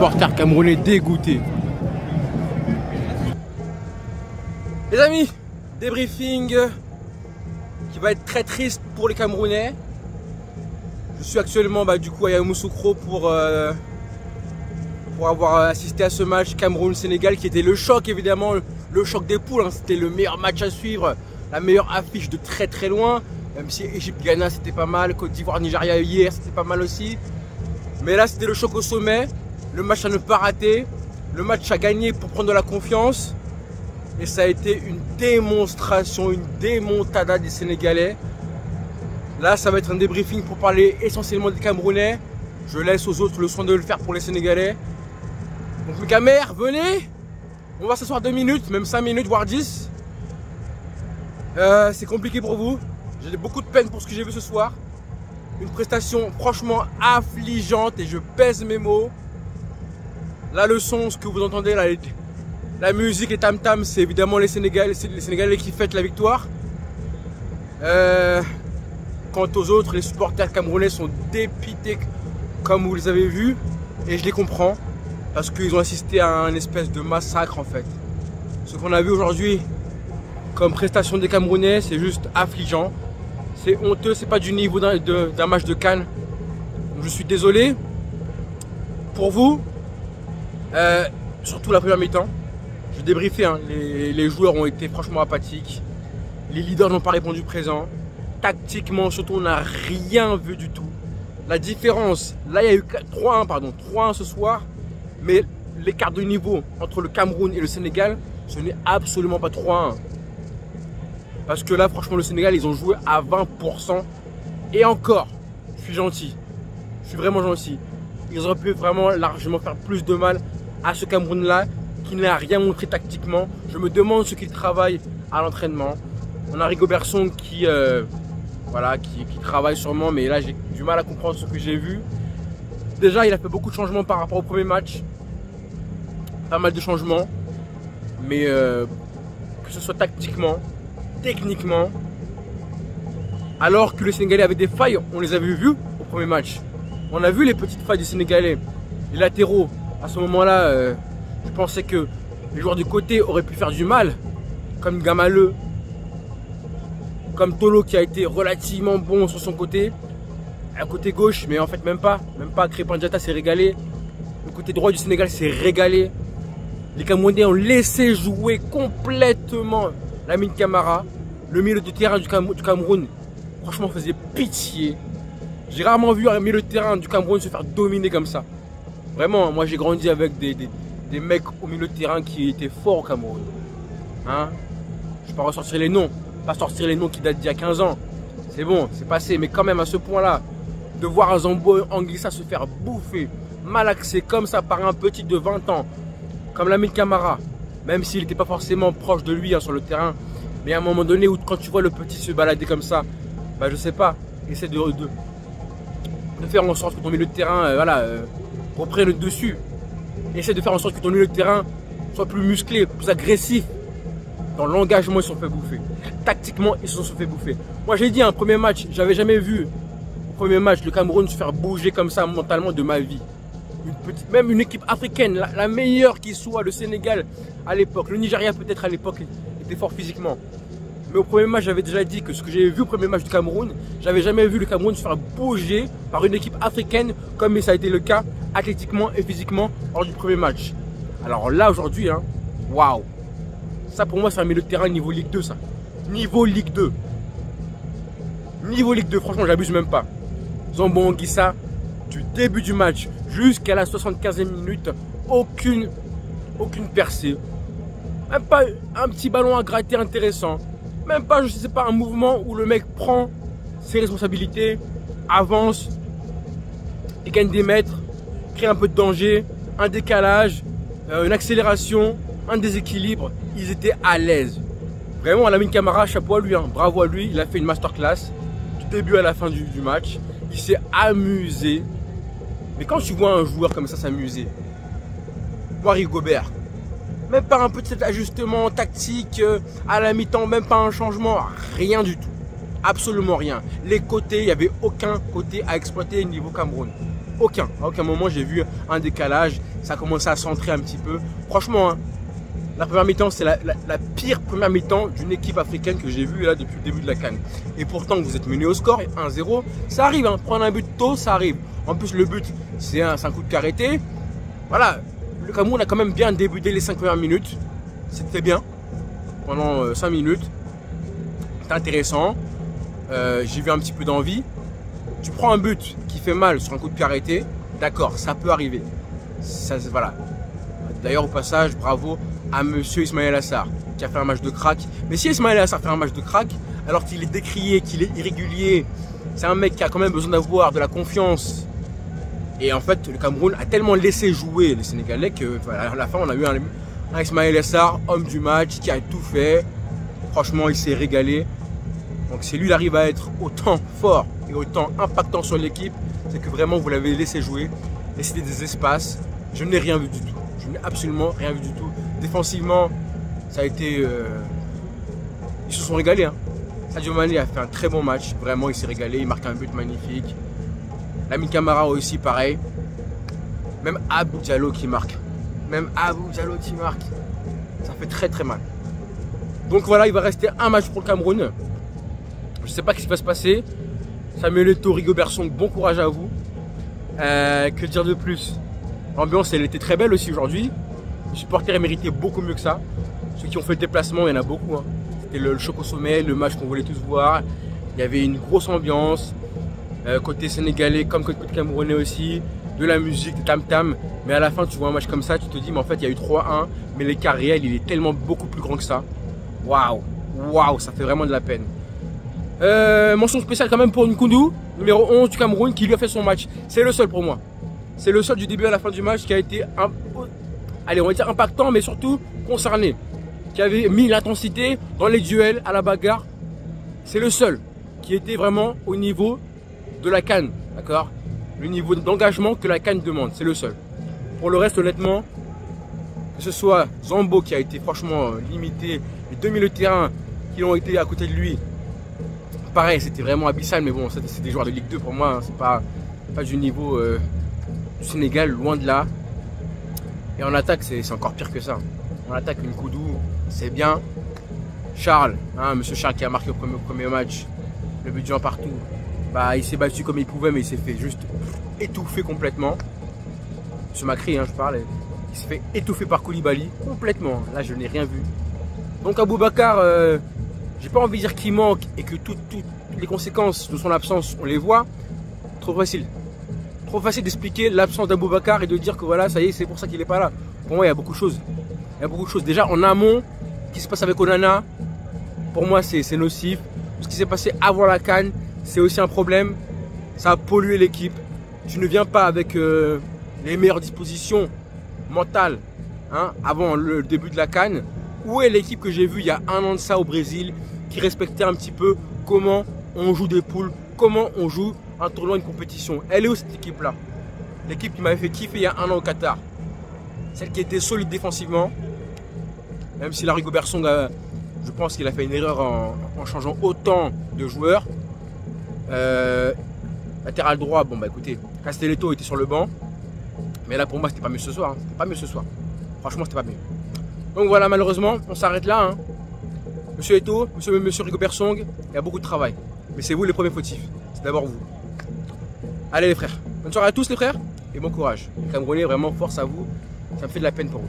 supporters camerounais dégoûtés. Les amis, débriefing qui va être très triste pour les Camerounais. Je suis actuellement du coup à Yamoussoukro pour avoir assisté à ce match Cameroun-Sénégal qui était le choc évidemment, le choc des poules. Hein. C'était le meilleur match à suivre, la meilleure affiche de très très loin. Même si Égypte-Ghana c'était pas mal, Côte d'Ivoire-Nigeria hier c'était pas mal aussi. Mais là c'était le choc au sommet, le match à ne pas rater, le match à gagner pour prendre de la confiance. Et ça a été une démonstration, une démontada des Sénégalais. Là ça va être un débriefing pour parler essentiellement des Camerounais. Je laisse aux autres le soin de le faire pour les Sénégalais. Donc mes camères, venez. On va s'asseoir 2 minutes, même 5 minutes, voire 10. C'est compliqué pour vous. J'ai beaucoup de peine pour ce que j'ai vu ce soir. Une prestation franchement affligeante et je pèse mes mots. La leçon, ce que vous entendez, la musique et tam-tam, c'est évidemment les Sénégalais qui fêtent la victoire. Quant aux autres, les supporters camerounais sont dépités comme vous les avez vus. Et je les comprends. Parce qu'ils ont assisté à un espèce de massacre en fait. Ce qu'on a vu aujourd'hui comme prestation des Camerounais, c'est juste affligeant. C'est honteux, c'est pas du niveau d'un match de CAN. Je suis désolé pour vous, surtout la première mi-temps. Je vais débriefer, hein. Les joueurs ont été franchement apathiques. Les leaders n'ont pas répondu présent. Tactiquement, surtout, on n'a rien vu du tout. La différence, là il y a eu 3-1, pardon, 3-1 ce soir. Mais l'écart de niveau entre le Cameroun et le Sénégal, ce n'est absolument pas 3-1. Parce que là, franchement, le Sénégal, ils ont joué à 20%. Et encore, je suis gentil. Je suis vraiment gentil. Ils auraient pu vraiment largement faire plus de mal à ce Cameroun-là qui n'a rien montré tactiquement. Je me demande ce qu'il travaille à l'entraînement. On a Rigobertson qui travaille sûrement, mais là, j'ai du mal à comprendre ce que j'ai vu. Déjà, il a fait beaucoup de changements par rapport au premier match. Pas mal de changements. Mais que ce soit tactiquement, techniquement, alors que les Sénégalais avaient des failles, on les avait vues au premier match. On a vu les petites failles des Sénégalais. Les latéraux, à ce moment-là, je pensais que les joueurs du côté auraient pu faire du mal. Comme Gamaleu, comme Tolo qui a été relativement bon sur son côté. À côté gauche, mais en fait même pas. Même pas, Crépin Diatta s'est régalé. Le côté droit du Sénégal s'est régalé. Les Camerounais ont laissé jouer complètement Lamine Camara. Le milieu de terrain du Cameroun, franchement, faisait pitié. J'ai rarement vu un milieu de terrain du Cameroun se faire dominer comme ça. Vraiment, moi j'ai grandi avec des mecs au milieu de terrain qui étaient forts au Cameroun. Hein? Je ne vais pas ressortir les noms. Pas sortir les noms qui datent d'il y a 15 ans. C'est bon, c'est passé. Mais quand même, à ce point-là, de voir un Zambo Anguissa se faire bouffer, malaxé comme ça par un petit de 20 ans, comme Lamine Camara, même s'il n'était pas forcément proche de lui sur le terrain, mais à un moment donné où quand tu vois le petit se balader comme ça, je sais pas, essaie de faire en sorte que ton milieu de terrain reprenne le dessus. Essaie de faire en sorte que ton milieu de terrain soit plus musclé, plus agressif. Dans l'engagement, ils se sont fait bouffer. Tactiquement, ils se sont fait bouffer. Moi, j'ai dit un premier match, j'avais jamais vu au premier match le Cameroun se faire bouger comme ça mentalement de ma vie. Même une équipe africaine, la meilleure qui soit, le Sénégal à l'époque, le Nigeria peut-être à l'époque était fort physiquement. Mais au premier match, j'avais déjà dit que ce que j'ai vu au premier match du Cameroun, j'avais jamais vu le Cameroun se faire bouger par une équipe africaine comme ça a été le cas athlétiquement et physiquement lors du premier match. Alors là aujourd'hui, waouh! Ça pour moi c'est un milieu de terrain niveau Ligue 2 ça. Niveau Ligue 2. Niveau Ligue 2, franchement j'abuse même pas. Zambo Anguissa, du début du match jusqu'à la 75e minute, aucune percée. Même pas un petit ballon à gratter intéressant. Même pas, je sais pas, un mouvement où le mec prend ses responsabilités, avance, et gagne des mètres, crée un peu de danger, un décalage, une accélération, un déséquilibre. Ils étaient à l'aise. Vraiment, Lamine Camara, chapeau à lui, bravo à lui. Il a fait une masterclass du début à la fin du match. Il s'est amusé. Mais quand tu vois un joueur comme ça s'amuser, Marie Gobert, même pas un petit ajustement tactique à la mi-temps, même pas un changement, rien du tout. Absolument rien. Les côtés, il n'y avait aucun côté à exploiter niveau Cameroun. Aucun. À aucun moment, j'ai vu un décalage. Ça a commencé à centrer un petit peu. Franchement, hein, la première mi-temps, c'est la pire première mi-temps d'une équipe africaine que j'ai vue là depuis le début de la CAN. Et pourtant, vous êtes mené au score, 1-0. Ça arrive, hein, prendre un but tôt, ça arrive. En plus, le but, c'est un coup de pied arrêté. Voilà, le Cameroun a quand même bien débuté les 5 premières minutes. C'était bien. Pendant 5 minutes. C'était intéressant. J'ai vu un petit peu d'envie. Tu prends un but qui fait mal sur un coup de pied arrêté. D'accord, ça peut arriver. Ça, voilà. D'ailleurs, au passage, bravo à monsieur Ismaël Assar qui a fait un match de crack. Mais si Ismaël Assar fait un match de crack, alors qu'il est décrié, qu'il est irrégulier, c'est un mec qui a quand même besoin d'avoir de la confiance. Et en fait, le Cameroun a tellement laissé jouer les Sénégalais que voilà, à la fin, on a eu un Ismaël Assar, homme du match, qui a tout fait. Franchement, il s'est régalé. Donc si lui, il arrive à être autant fort et autant impactant sur l'équipe, c'est que vraiment, vous l'avez laissé jouer. Et c'était des espaces. Je n'ai rien vu du tout. Je n'ai absolument rien vu du tout. Défensivement, ça a été... ils se sont régalés. Hein. Sadio Mané a fait un très bon match. Vraiment, il s'est régalé. Il marque un but magnifique. Lamine Camara aussi, pareil. Même Abou Diallo qui marque. Ça fait très très mal. Donc voilà, il va rester un match pour le Cameroun. Je ne sais pas ce qui va se passer. Samuel Eto'o, Rigobert Song, bon courage à vous. Que dire de plus? L'ambiance, elle était très belle aussi aujourd'hui. Les supporters méritaient beaucoup mieux que ça. Ceux qui ont fait le déplacement, il y en a beaucoup. Hein. C'était le choc au sommet, le match qu'on voulait tous voir. Il y avait une grosse ambiance. Côté sénégalais comme côté camerounais aussi. De la musique, des tam-tam. Mais à la fin, tu vois un match comme ça, tu te dis, mais en fait, il y a eu 3-1. Mais l'écart réel, il est tellement beaucoup plus grand que ça. Waouh, ça fait vraiment de la peine. Mention spéciale quand même pour Nkoudou, numéro 11 du Cameroun, qui lui a fait son match. C'est le seul pour moi. C'est le seul du début à la fin du match qui a été, allez, on va dire impactant, mais surtout concerné. Qui avait mis l'intensité dans les duels, à la bagarre. C'est le seul qui était vraiment au niveau de la CAN, d'accord? Le niveau d'engagement que la CAN demande, c'est le seul. Pour le reste, honnêtement, que ce soit Zambo qui a été franchement limité, les 2 milieux de terrain qui ont été à côté de lui, pareil, c'était vraiment abyssal, mais bon, c'est des joueurs de Ligue 2 pour moi, hein, c'est pas du niveau du Sénégal, loin de là. Et en attaque, c'est encore pire que ça. En attaque, Nkoudou, c'est bien. Charles, hein, monsieur Charles qui a marqué au premier match, le but du 1 partout, bah, il s'est battu comme il pouvait, mais il s'est fait juste étouffer complètement. Monsieur Macri, hein, je parle, il s'est fait étouffer par Koulibaly, complètement. Là, je n'ai rien vu. Donc, Aboubacar, j'ai pas envie de dire qu'il manque et que toutes les conséquences de son absence, on les voit. Trop facile. Trop facile d'expliquer l'absence d'Aboubacar et de dire que voilà, ça y est, c'est pour ça qu'il n'est pas là. Pour moi, il y a beaucoup de choses. Il y a beaucoup de choses. Déjà, en amont, ce qui se passe avec Onana, pour moi, c'est nocif. Ce qui s'est passé avant la CAN, c'est aussi un problème. Ça a pollué l'équipe. Tu ne viens pas avec les meilleures dispositions mentales hein, avant le début de la CAN. Où est l'équipe que j'ai vue il y a 1 an de ça au Brésil, qui respectait un petit peu comment on joue des poules, comment on joue un tournoi, une compétition? Elle est où cette équipe-là? L'équipe qui m'avait fait kiffer il y a 1 an au Qatar. Celle qui était solide défensivement. Même si la Rigobert Song, je pense qu'il a fait une erreur en changeant autant de joueurs. Latéral droit, bon bah écoutez, Castelletto était sur le banc. Mais là pour moi c'était pas mieux ce soir. Hein. C'était pas mieux ce soir. Franchement c'était pas mieux. Donc voilà, malheureusement, on s'arrête là. Hein. Monsieur Eto'o, monsieur Rigobert Song, il y a beaucoup de travail. Mais c'est vous les premiers fautifs. C'est d'abord vous. Allez les frères. Bonne soirée à tous les frères. Et bon courage. Les Camerounais, vraiment force à vous. Ça me fait de la peine pour vous.